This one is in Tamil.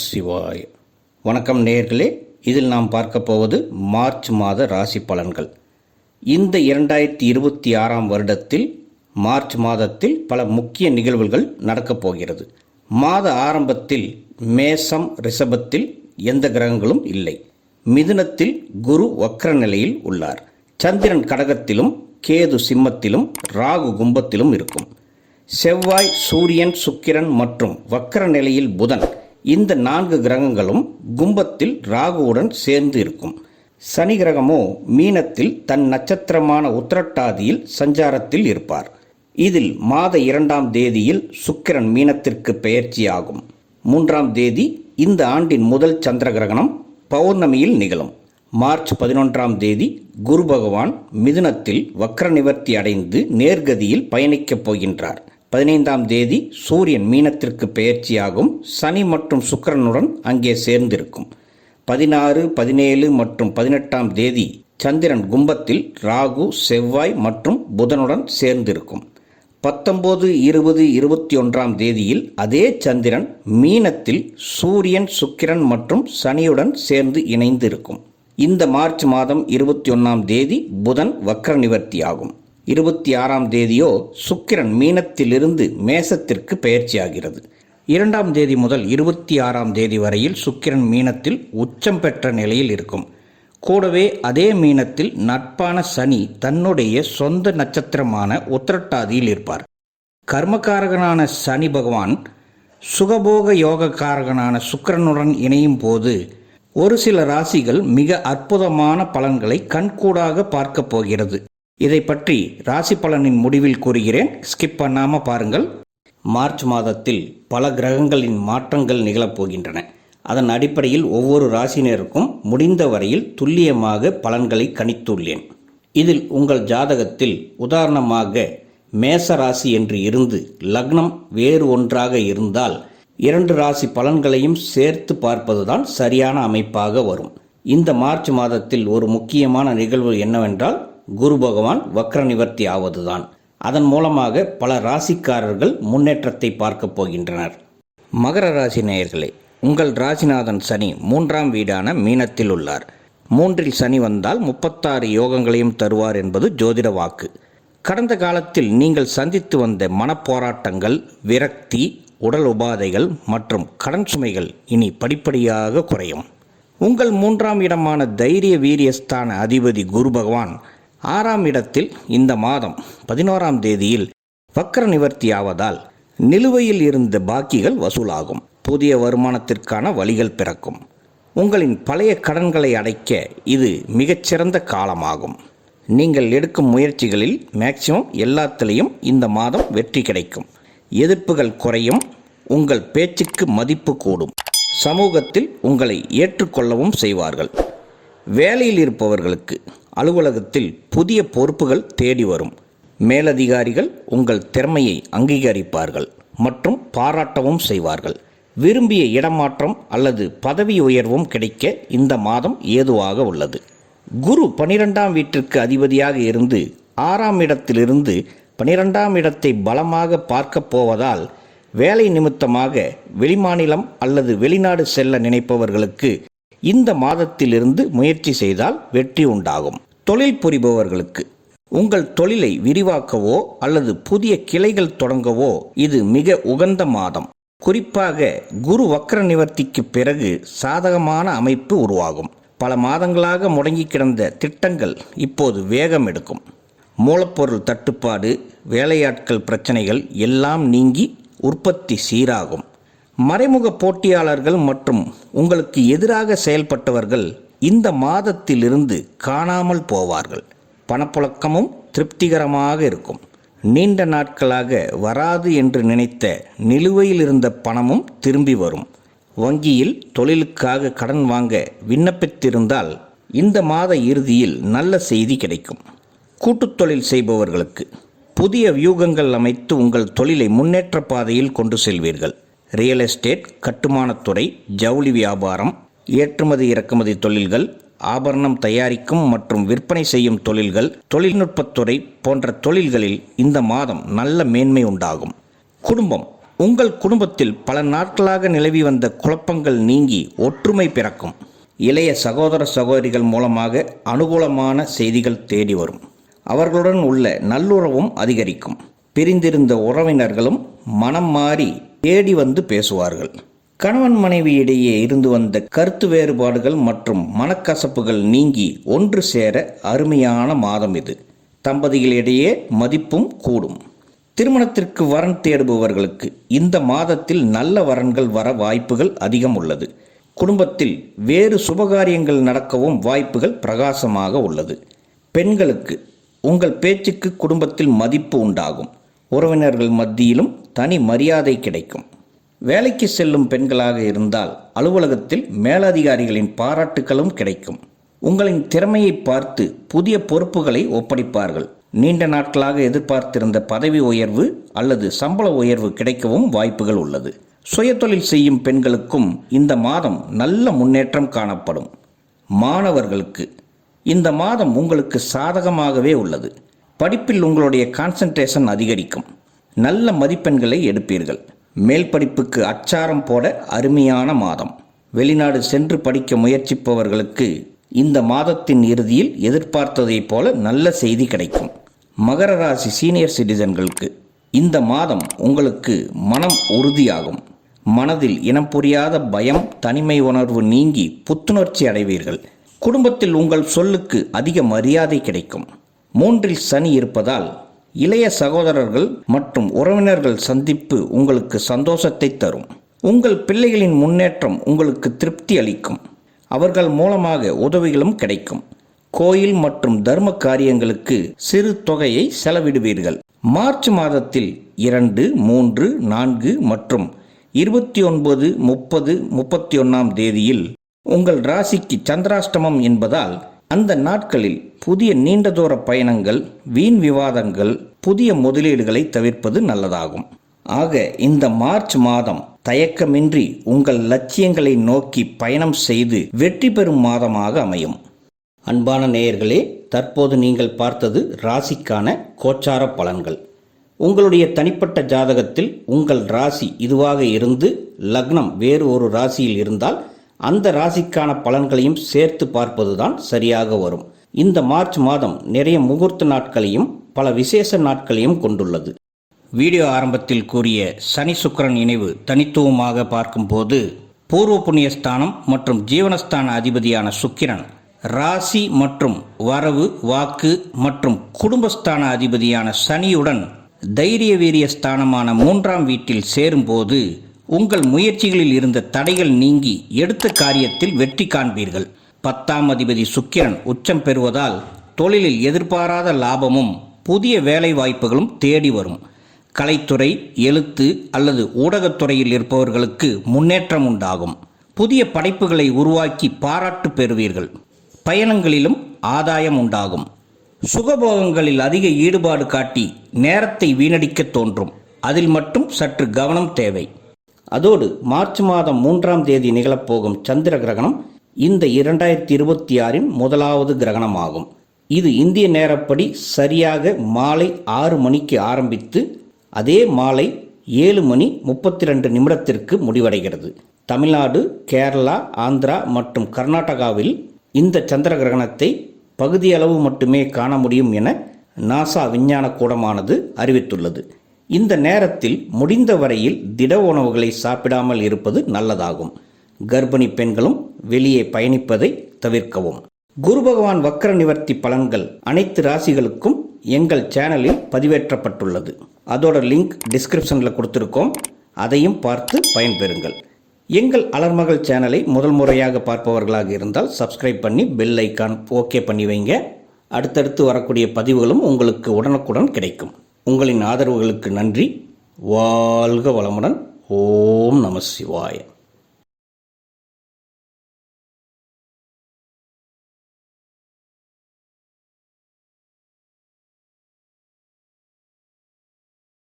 சிவாய. வணக்கம் நேயர்களே, இதில் நாம் பார்க்க போவது மார்ச் மாத ராசி பலன்கள். இந்த 2026 வருடத்தில் மார்ச் மாதத்தில் பல முக்கிய நிகழ்வுகள் நடக்கப் போகிறது. மாத ஆரம்பத்தில் மேசம் ரிஷபத்தில் எந்த கிரகங்களும் இல்லை. மிதுனத்தில் குரு வக்ர நிலையில் உள்ளார். சந்திரன் கடகத்திலும் கேது சிம்மத்திலும் ராகு கும்பத்திலும் இருக்கும். செவ்வாய் சூரியன் சுக்கிரன் மற்றும் வக்ர நிலையில் புதன், இந்த 4 கிரகங்களும் கும்பத்தில் ராகுவுடன் சேர்ந்து இருக்கும். சனி கிரகமோ மீனத்தில் தன் நட்சத்திரமான உத்திரட்டாதியில் சஞ்சாரத்தில் இருப்பார். இதில் மாத 2ஆம் தேதியில் சுக்கிரன் மீனத்திற்கு பெயர்ச்சியாகும். 3ஆம் தேதி இந்த ஆண்டின் முதல் சந்திர கிரகணம் பௌர்ணமியில் நிகழும். மார்ச் 11ஆம் தேதி குரு பகவான் மிதுனத்தில் வக்ர நிவர்த்தி அடைந்து நேர்கதியில் பயணிக்கப் போகின்றார். 15ஆம் தேதி சூரியன் மீனத்திற்கு பெயர்ச்சியாகும். சனி மற்றும் சுக்கிரனுடன் அங்கே சேர்ந்திருக்கும். 16, 17 மற்றும் 18ஆம் தேதி சந்திரன் கும்பத்தில் ராகு செவ்வாய் மற்றும் புதனுடன் சேர்ந்திருக்கும். 19, 20, 21ஆம் தேதியில் அதே சந்திரன் மீனத்தில் சூரியன் சுக்கிரன் மற்றும் சனியுடன் சேர்ந்து இணைந்திருக்கும். இந்த மார்ச் மாதம் 21ஆம் தேதி புதன் வக்ர நிவர்த்தி ஆகும். 26ஆம் தேதியோ சுக்கிரன் மீனத்திலிருந்து மேசத்திற்கு பெயர்ச்சியாகிறது. 2ஆம் தேதி முதல் 26ஆம் தேதி வரையில் சுக்கிரன் மீனத்தில் உச்சம் பெற்ற நிலையில் இருக்கும். கூடவே அதே மீனத்தில் நட்பான சனி தன்னுடைய சொந்த நட்சத்திரமான உத்திரட்டாதியில் இருப்பார். கர்மகாரகனான சனி பகவான் சுகபோக யோகக்காரகனான சுக்கிரனுடன் இணையும் போது ஒரு சில ராசிகள் மிக அற்புதமான பலன்களை கண்கூடாக பார்க்க போகிறது. இதை பற்றி ராசி பலனின் முடிவில் கூறுகிறேன், ஸ்கிப் பண்ணாம பாருங்கள். மார்ச் மாதத்தில் பல கிரகங்களின் மாற்றங்கள் நிகழப்போகின்றன. அதன் அடிப்படையில் ஒவ்வொரு ராசினருக்கும் முடிந்த வரையில் துல்லியமாக பலன்களை கணித்துள்ளேன். இதில் உங்கள் ஜாதகத்தில் உதாரணமாக மேச ராசி என்று இருந்து லக்னம் வேறு ஒன்றாக இருந்தால் 2 ராசி பலன்களையும் சேர்த்து பார்ப்பதுதான் சரியான அமைப்பாக வரும். இந்த மார்ச் மாதத்தில் ஒரு முக்கியமான நிகழ்வு என்னவென்றால் குரு பகவான் வக்ர நிவர்த்தி ஆவதுதான். அதன் மூலமாக பல ராசிக்காரர்கள் முன்னேற்றத்தை பார்க்க போகின்றனர். மகர ராசி நேயர்களே, உங்கள் ராசிநாதன் சனி 3ஆம் வீடான மீனத்தில் உள்ளார். 3இல் சனி வந்தால் 36 யோகங்களையும் தருவார் என்பது ஜோதிட வாக்கு. கடந்த காலத்தில் நீங்கள் சந்தித்து வந்த மனப்போராட்டங்கள், விரக்தி, உடல் உபாதைகள் மற்றும் கடன் சுமைகள் இனி படிப்படியாக குறையும். உங்கள் 3ஆம் இடமான தைரிய வீரியஸ்தான அதிபதி குரு பகவான் 6ஆம் இடத்தில் இந்த மாதம் 11ஆம் தேதியில் வக்ர நிவர்த்தி ஆவதால் நிலுவையில் இருந்த பாக்கிகள் வசூலாகும். புதிய வருமானத்திற்கான வழிகள் பிறக்கும். உங்களின் பழைய கடன்களை அடைக்க இது மிகச்சிறந்த காலமாகும். நீங்கள் எடுக்கும் முயற்சிகளில் மேக்சிமம் எல்லாத்திலையும் இந்த மாதம் வெற்றி கிடைக்கும். எதிர்ப்புகள் குறையும். உங்கள் பேச்சுக்கு மதிப்பு கூடும். சமூகத்தில் உங்களை ஏற்றுக்கொள்ளவும் செய்வார்கள். வேலையில் இருப்பவர்களுக்கு அலுவலகத்தில் புதிய பொறுப்புகள் தேடி வரும். மேலதிகாரிகள் உங்கள் திறமையை அங்கீகரிப்பார்கள் மற்றும் பாராட்டவும் செய்வார்கள். விரும்பிய இடமாற்றம் அல்லது பதவி உயர்வும் கிடைக்க இந்த மாதம் ஏதுவாக உள்ளது. குரு 12ஆம் வீட்டிற்கு அதிபதியாக இருந்து 6ஆம் இடத்திலிருந்து 12ஆம் இடத்தை பலமாக பார்க்கப் போவதால் வேலை நிமித்தமாக வெளிமாநிலம் அல்லது வெளிநாடு செல்ல நினைப்பவர்களுக்கு இந்த மாதத்திலிருந்து முயற்சி செய்தால் வெற்றி உண்டாகும். தொழில் புரிபவர்களுக்கு உங்கள் தொழிலை விரிவாக்கவோ அல்லது புதிய கிளைகள் தொடங்கவோ இது மிக உகந்த மாதம். குறிப்பாக குரு வக்ர நிவர்த்திக்கு பிறகு சாதகமான அமைப்பு உருவாகும். பல மாதங்களாக முடங்கி கிடந்த திட்டங்கள் இப்போது வேகம் எடுக்கும். மூலப்பொருள் தட்டுப்பாடு, வேலையாட்கள் பிரச்சனைகள் எல்லாம் நீங்கி உற்பத்தி சீராகும். மறைமுக போட்டியாளர்கள் மற்றும் உங்களுக்கு எதிராக செயல்பட்டவர்கள் இந்த மாதத்திலிருந்து காணாமல் போவார்கள். பணப்புழக்கமும் திருப்திகரமாக இருக்கும். நீண்ட நாட்களாக வராது என்று நினைத்த நிலுவையில் இருந்த பணமும் திரும்பி வரும். வங்கியில் தொழிலுக்காக கடன் வாங்க விண்ணப்பித்திருந்தால் இந்த மாத இறுதியில் நல்ல செய்தி கிடைக்கும். கூட்டுத் தொழில் செய்பவர்களுக்கு புதிய வியூகங்கள் அமைத்து உங்கள் தொழிலை முன்னேற்ற பாதையில் கொண்டு செல்வீர்கள். ரியல் எஸ்டேட், கட்டுமானத்துறை, ஜவுளி வியாபாரம், ஏற்றுமதி இறக்குமதி தொழில்கள், ஆபரணம் தயாரிக்கும் மற்றும் விற்பனை செய்யும் தொழில்கள், தொழில்நுட்பத்துறை போன்ற தொழில்களில் இந்த மாதம் நல்ல மேன்மை உண்டாகும். குடும்பம் உங்கள் குடும்பத்தில் பல நாட்களாக நிலவி வந்த குழப்பங்கள் நீங்கி ஒற்றுமை பிறக்கும். இளைய சகோதர சகோதரிகள் மூலமாக அனுகூலமான செய்திகள் தேடி வரும். அவர்களுடன் உள்ள நல்லுறவும் அதிகரிக்கும். பிரிந்திருந்த உறவினர்களும் மனம் மாறி தேடி வந்து பேசுவார்கள். கணவன் மனைவியிடையே இருந்து வந்த கருத்து வேறுபாடுகள் மற்றும் மனக்கசப்புகள் நீங்கி ஒன்று சேர அருமையான மாதம் இது. தம்பதிகளிடையே மதிப்பும் கூடும். திருமணத்திற்கு வரன் தேடுபவர்களுக்கு இந்த மாதத்தில் நல்ல வரன்கள் வர வாய்ப்புகள் அதிகம் உள்ளது. குடும்பத்தில் வேறு சுபகாரியங்கள் நடக்கவும் வாய்ப்புகள் பிரகாசமாக உள்ளது. பெண்களுக்கு உங்கள் பேச்சுக்கு குடும்பத்தில் மதிப்பு உண்டாகும். உறவினர்கள் மத்தியிலும் தனி மரியாதை கிடைக்கும். வேலைக்கு செல்லும் பெண்களாக இருந்தால் அலுவலகத்தில் மேலதிகாரிகளின் பாராட்டுகளும் கிடைக்கும். உங்களின் திறமையை பார்த்து புதிய பொறுப்புகளை ஒப்படைப்பார்கள். நீண்ட நாட்களாக எதிர்பார்த்திருந்த பதவி உயர்வு அல்லது சம்பள உயர்வு கிடைக்கவும் வாய்ப்புகள் உள்ளது. சுயதொழில் செய்யும் பெண்களுக்கும் இந்த மாதம் நல்ல முன்னேற்றம் காணப்படும். மாணவர்களுக்கு இந்த மாதம் உங்களுக்கு சாதகமாகவே உள்ளது. படிப்பில் உங்களுடைய கான்சன்ட்ரேஷன் அதிகரிக்கும். நல்ல மதிப்பெண்களை எடுப்பீர்கள். மேல் படிப்புக்கு அச்சாரம் போட அருமையான மாதம். வெளிநாடு சென்று படிக்க முயற்சிப்பவர்களுக்கு இந்த மாதத்தின் இறுதியில் எதிர்பார்த்ததைப் போல நல்ல செய்தி கிடைக்கும். மகர ராசி சீனியர் சிட்டிசன்களுக்கு இந்த மாதம் உங்களுக்கு மனம் உறுதியாகும். மனதில் இனம் புரியாத பயம், தனிமை உணர்வு நீங்கி புத்துணர்ச்சி அடைவீர்கள். குடும்பத்தில் உங்கள் சொல்லுக்கு அதிக மரியாதை கிடைக்கும். 3இல் சனி இருப்பதால் இளைய சகோதரர்கள் மற்றும் உறவினர்கள் சந்திப்பு உங்களுக்கு சந்தோஷத்தை தரும். உங்கள் பிள்ளைகளின் முன்னேற்றம் உங்களுக்கு திருப்தி அளிக்கும். அவர்கள் மூலமாக உதவிகளும் கிடைக்கும். கோயில் மற்றும் தர்ம காரியங்களுக்கு சிறு தொகையை செலவிடுவீர்கள். மார்ச் மாதத்தில் 2, 3, 4 மற்றும் 29, 30, 31ஆம் தேதியில் உங்கள் ராசிக்கு சந்திராஷ்டமம் என்பதால் அந்த நாட்களில் புதிய நீண்ட தூர பயணங்கள், வீண் விவாதங்கள், புதிய முதலீடுகளை தவிர்ப்பது நல்லதாகும். ஆக இந்த மார்ச் மாதம் தயக்கமின்றி உங்கள் லட்சியங்களை நோக்கி பயணம் செய்து வெற்றி பெறும் மாதமாக அமையும். அன்பான நேயர்களே, தற்போது நீங்கள் பார்த்தது ராசிக்கான கோச்சார பலன்கள். உங்களுடைய தனிப்பட்ட ஜாதகத்தில் உங்கள் ராசி இதுவாக இருந்து லக்னம் வேறு ஒரு ராசியில் இருந்தால் அந்த ராசிக்கான பலன்களையும் சேர்த்து பார்ப்பதுதான் சரியாக வரும். இந்த மார்ச் மாதம் நிறைய முகூர்த்த நாட்களையும் பல விசேஷ நாட்களையும் கொண்டுள்ளது. வீடியோ ஆரம்பத்தில் கூறிய சனி சுக்கிரன் இணைவு தனித்துவமாக பார்க்கும்போது பூர்வ புண்ணியஸ்தானம் மற்றும் ஜீவனஸ்தான அதிபதியான சுக்கிரன் ராசி மற்றும் வரவு, வாக்கு மற்றும் குடும்பஸ்தான அதிபதியான சனியுடன் தைரிய வீரிய ஸ்தானமான 3ஆம் வீட்டில் சேரும்போது உங்கள் முயற்சிகளில் இருந்த தடைகள் நீங்கி எடுத்த காரியத்தில் வெற்றி காண்பீர்கள். 10ஆம் அதிபதி சுக்கிரன் உச்சம் பெறுவதால் தொழிலில் எதிர்பாராத லாபமும் புதிய வேலை வாய்ப்புகளும் தேடி வரும். கலைத்துறை, எழுத்து அல்லது ஊடகத்துறையில் இருப்பவர்களுக்கு முன்னேற்றம் உண்டாகும். புதிய படைப்புகளை உருவாக்கி பாராட்டு பெறுவீர்கள். பயணங்களிலும் ஆதாயம் உண்டாகும். சுகபோகங்களில் அதிக ஈடுபாடு காட்டி நேரத்தை வீணடிக்க தோன்றும். அதில் மட்டும் சற்று கவனம் தேவை. அதோடு மார்ச் மாதம் 3ஆம் தேதி நிகழப்போகும் சந்திர கிரகணம் இந்த 2026இன் முதலாவது கிரகணமாகும். இது இந்திய நேரப்படி சரியாக மாலை 6 மணிக்கு ஆரம்பித்து அதே மாலை 7:32 முடிவடைகிறது. தமிழ்நாடு, கேரளா, ஆந்திரா மற்றும் கர்நாடகாவில் இந்த சந்திர கிரகணத்தை பகுதியளவு மட்டுமே காண முடியும் என நாசா விஞ்ஞான கூடமானது அறிவித்துள்ளது. இந்த நேரத்தில் முடிந்த வரையில் திட உணவுகளை சாப்பிடாமல் இருப்பது நல்லதாகும். கர்ப்பிணி பெண்களும் வெளியே பயணிப்பதை தவிர்க்கவும். குரு பகவான் வக்ர நிவர்த்தி பலன்கள் அனைத்து ராசிகளுக்கும் எங்கள் சேனலில் பதிவேற்றப்பட்டுள்ளது. அதோட லிங்க் டிஸ்கிரிப்ஷனில் கொடுத்துருக்கோம். அதையும் பார்த்து பயன்பெறுங்கள். எங்கள் அலர்மகள் சேனலை முதல் முறையாக பார்ப்பவர்களாக இருந்தால் சப்ஸ்கிரைப் பண்ணி பெல் ஐக்கான் ஓகே பண்ணி வைங்க. அடுத்தடுத்து வரக்கூடிய பதிவுகளும் உங்களுக்கு உடனுக்குடன் கிடைக்கும். உங்களின் ஆதரவுகளுக்கு நன்றி. வாழ்க வளமுடன். ஓம் நம சிவாய.